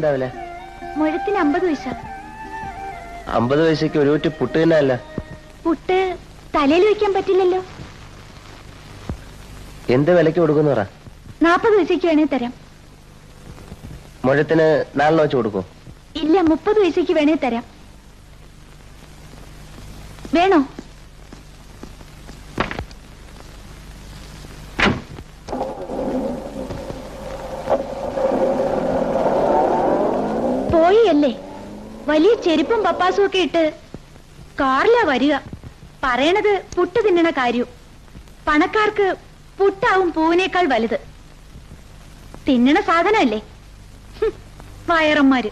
എന്താ വില? മുഴത്തിന് 50 പൈസ. 50 പൈസക്ക് ഒരു കുറ്റി പുട്ട് തന്നെ അല്ല. പുട്ട് തലയിൽ വെക്കാൻ പറ്റില്ലല്ലോ. എന്ത് വിലക്ക് കൊടുക്കുന്നു പറ. 40 പൈസക്ക് വേണേ തരാം. മുഴത്തിന് 4 വെച്ച് കൊടുക്കും. ഇല്ല, 30 പൈസക്ക് വേണേ തരാം. വേണോ? പോയല്ലേ, വലിയ ചെരുപ്പും പപ്പാസും ഒക്കെ ഇട്ട് കാറിലാ വരിക. പറയണത് പുട്ട് തിന്നണ കാര്യം. പണക്കാർക്ക് പുട്ടാവും പൂവിനേക്കാൾ വലുത്. തിന്നണ സാധനമല്ലേ വയറന്മാര്.